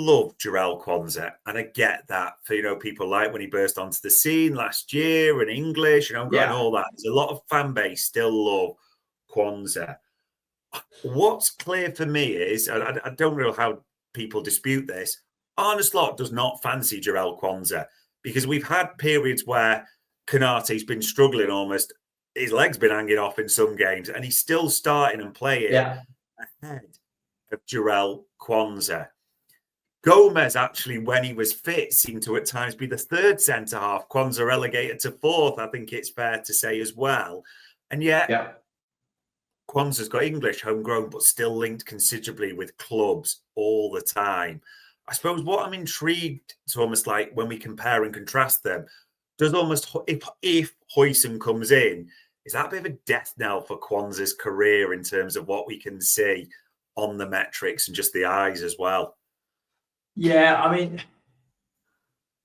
love Jarell Quansah, and I get that for people like when he burst onto the scene last year and English, and all that. There's a lot of fan base still love Quansah. What's clear for me is, I don't know how people dispute this, Arne Slot does not fancy Jarell Quansah, because we've had periods where Konaté's been struggling almost. His leg's been hanging off in some games, and he's still starting and playing ahead of Jarell Quansah. Gomez, actually, when he was fit, seemed to at times be the third centre-half. Quansah relegated to fourth, I think it's fair to say as well. And yet, Quansah's got English homegrown, but still linked considerably with clubs all the time. I suppose what I'm intrigued to almost like when we compare and contrast them, does almost, if Huijsen comes in, is that a bit of a death knell for Quansah's career in terms of what we can see on the metrics and just the eyes as well? Yeah, I mean,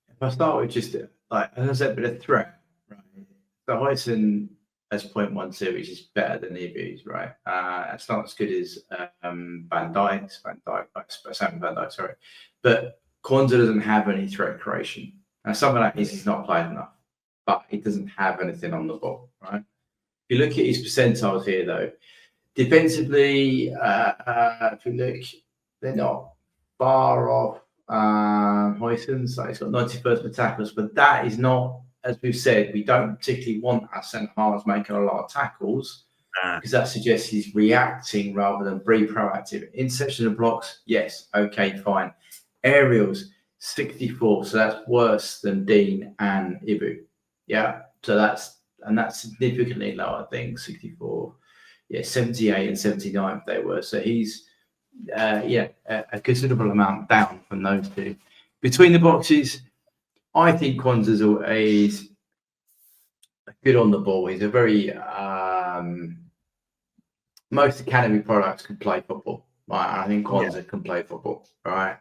if I start with just like, as I said, a bit of threat, right? So Huijsen has 0.12, which is better than Ibu's, right? It's not as good as Van Dijk, sorry. But Quansah doesn't have any threat creation. Now, some of that is he's not played enough, but he doesn't have anything on the ball, right? If you look at his percentiles here, though, defensively, if you look, they're not far off Huijsen's. Like, he's got 91st with tackles, but that is not, as we've said, we don't particularly want our centre halves making a lot of tackles because that suggests he's reacting rather than being proactive. Interception of blocks, yes, okay, fine. Aerials, 64, so that's worse than Dean and Ibu. Yeah, so that's significantly lower, I think, 64. Yeah, 78 and 79 they were. So he's a considerable amount down from those two. Between the boxes, I think Quansah's is good on the ball. He's a very most academy products can play football. Right, I think Quansah can play football. Right,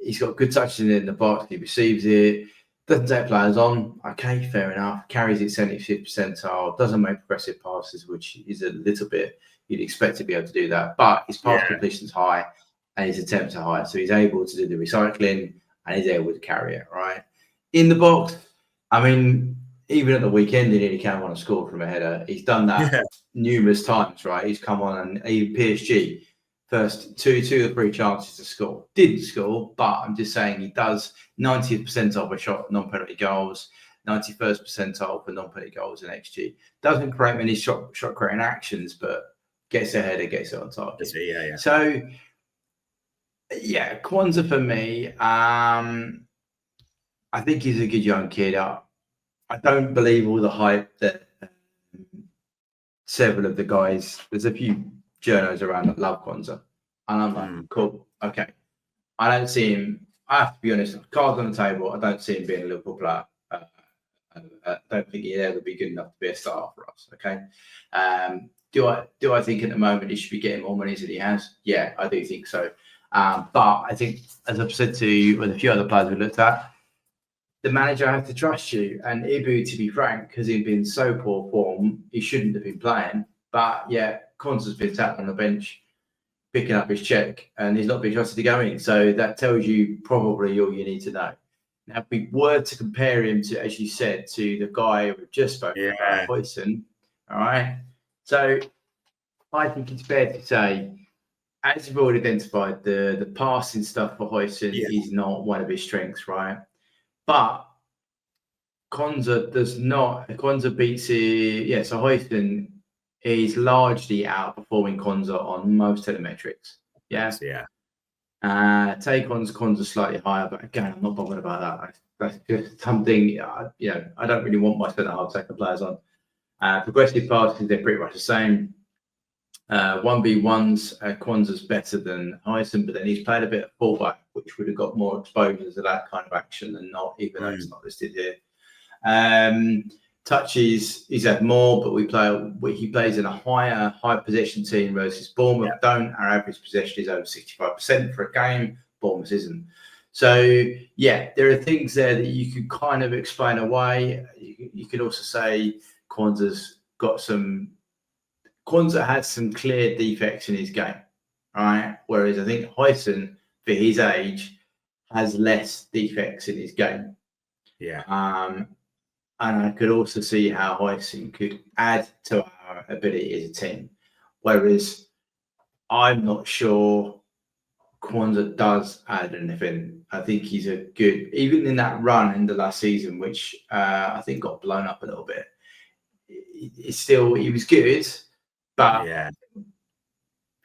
he's got good touches in the box. He receives it. Doesn't take players on. Okay, fair enough. Carries it 75th percentile. Doesn't make progressive passes, which is a little bit you'd expect to be able to do that. But his pass completion's high and his attempts are high, so he's able to do the recycling and he's able to carry it. Right in the box. I mean, even at the weekend, he nearly came on and scored from a header. He's done that numerous times. Right, he's come on and even PSG. First two or three chances to score. Didn't score, but I'm just saying he does 90th percentile for shot non-penalty goals, 91st percentile for non-penalty goals in XG. Doesn't create many shot creating actions, but gets ahead and gets it on target. So, Quansah for me, I think he's a good young kid. I don't believe all the hype that several of the guys, there's a few journos around that love Quansah. And I'm like, cool, okay. I don't see him, I have to be honest, cards on the table, I don't see him being a Liverpool player. I don't think he'd ever be good enough to be a starter for us, okay? Do I think at the moment he should be getting more money than he has? Yeah, I do think so. But I think, as I've said to you with a few other players we looked at, the manager has to trust you. And Ibu, to be frank, has been so poor form, he shouldn't have been playing. But yeah, Quansah's been sat on the bench, picking up his check, and he's not being trusted to go in. So that tells you probably all you need to know. Now, if we were to compare him to, as you said, to the guy we've just spoken about, Huijsen, all right? So I think it's fair to say, as you've already identified, the passing stuff for Huijsen is not one of his strengths, right? But Quansah does not. Quansah beats it. So Huijsen is largely outperforming Quansah on most telemetrics. Yeah. Take on Quansah slightly higher, but again, I'm not bothered about that. That's just something, I don't really want my centre half second players on. Progressive passes, they're pretty much the same. 1v1s, Quansah's better than Huijsen, but then he's played a bit of fullback, which would have got more exposure to that kind of action than not, even though it's not listed here. Touches, he's had more, but he plays in a high possession team versus Bournemouth don't. Our average possession is over 65% for a game. Bournemouth isn't. So, there are things there that you could kind of explain away. You could also say Quansah has some clear defects in his game, right? Whereas I think Huijsen, for his age, has less defects in his game. Yeah. And I could also see how Huijsen could add to our ability as a team. Whereas I'm not sure Quansah does add anything. I think he's a good, even in that run in the last season, which I think got blown up a little bit. It's still, he was good, but yeah,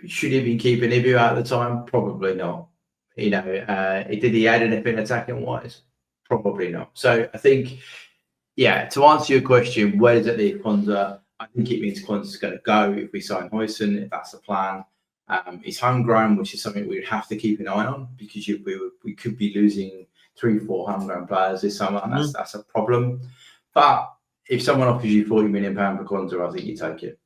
should he have been keeping Ibu out at the time? Probably not. You know, did he add anything attacking wise? Probably not. So I think, yeah, to answer your question, where does it leave Quansah? I think it means Quansah's going to go if we sign Huijsen, if that's the plan. He's homegrown, which is something we would have to keep an eye on because we could be losing 3-4 homegrown players this summer, and that's a problem. But if someone offers you £40 million for Quansah, I think you take it.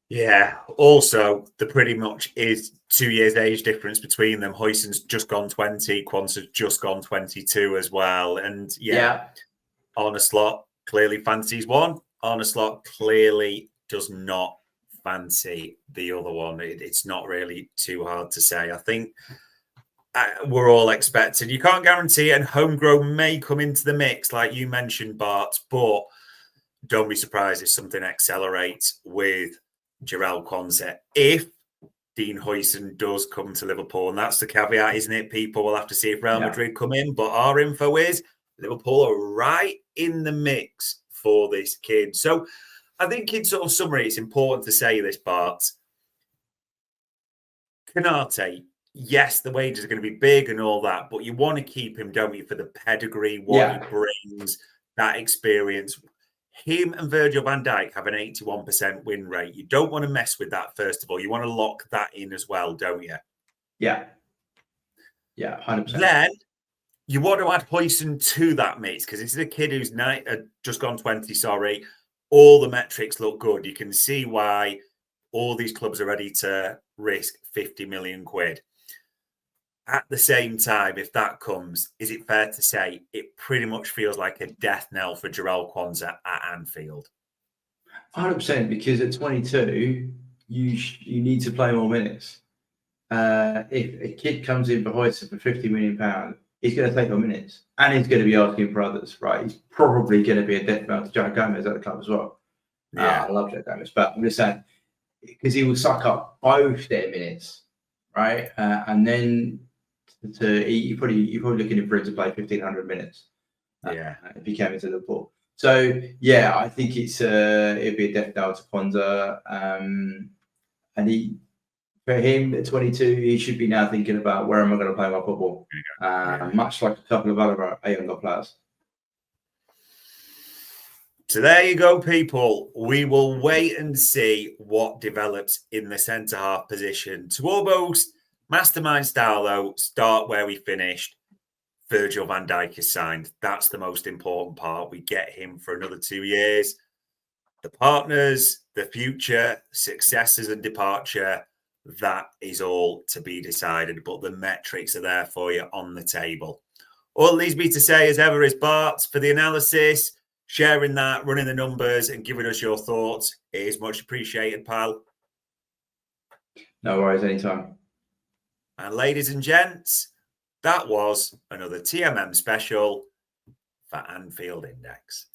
Yeah. Also, there pretty much is 2 years age difference between them. Huijsen's just gone 20, Quansah's just gone 22 as well. And Arne Slot clearly fancies one. Arne Slot clearly does not fancy the other one. It's not really too hard to say. I think we're all expecting. You can't guarantee it, and homegrown may come into the mix, like you mentioned, Bart, but don't be surprised if something accelerates with Jarell Quansah if Dean Huijsen does come to Liverpool. And that's the caveat, isn't it? People will have to see if Real Madrid come in, but our info is Liverpool are right in the mix for this kid. So I think in sort of summary, it's important to say this, Bart. Canate, yes, the wages are going to be big and all that, but you want to keep him, don't you, for the pedigree, what he brings, that experience. Him and Virgil van Dijk have an 81% win rate. You don't want to mess with that, first of all. You want to lock that in as well, don't you? Yeah. Yeah, 100%. Then you want to add Huijsen to that mix because this is a kid who's just gone 20, sorry. All the metrics look good. You can see why all these clubs are ready to risk 50 million quid. At the same time, if that comes, is it fair to say it pretty much feels like a death knell for Jarell Quansah at Anfield? 100%, because at 22, you need to play more minutes. If a kid comes in for Huijsen for £50 million, he's going to take more minutes, and he's going to be asking for others, right? He's probably going to be a death knell to Joe Gomez at the club as well. Yeah, I love Joe Gomez, but I'm just saying, because he will suck up both their minutes, right? And then you're probably looking for him to play 1,500 minutes. If he came into Liverpool. So yeah, I think it'd be a death knell to Quansah, and for him at 22, he should be now thinking about where am I going to play my football, much like a couple of other younger players. So there you go, people. We will wait and see what develops in the centre-half position. To almost mastermind style, though, start where we finished. Virgil van Dijk is signed. That's the most important part. We get him for another 2 years. The partners, the future, successes and departure, that is all to be decided. But the metrics are there for you on the table. All it leaves me to say, as ever, is Bart, for the analysis, sharing that, running the numbers and giving us your thoughts. It is much appreciated, pal. No worries, anytime. And ladies and gents, that was another TMM special for Anfield Index.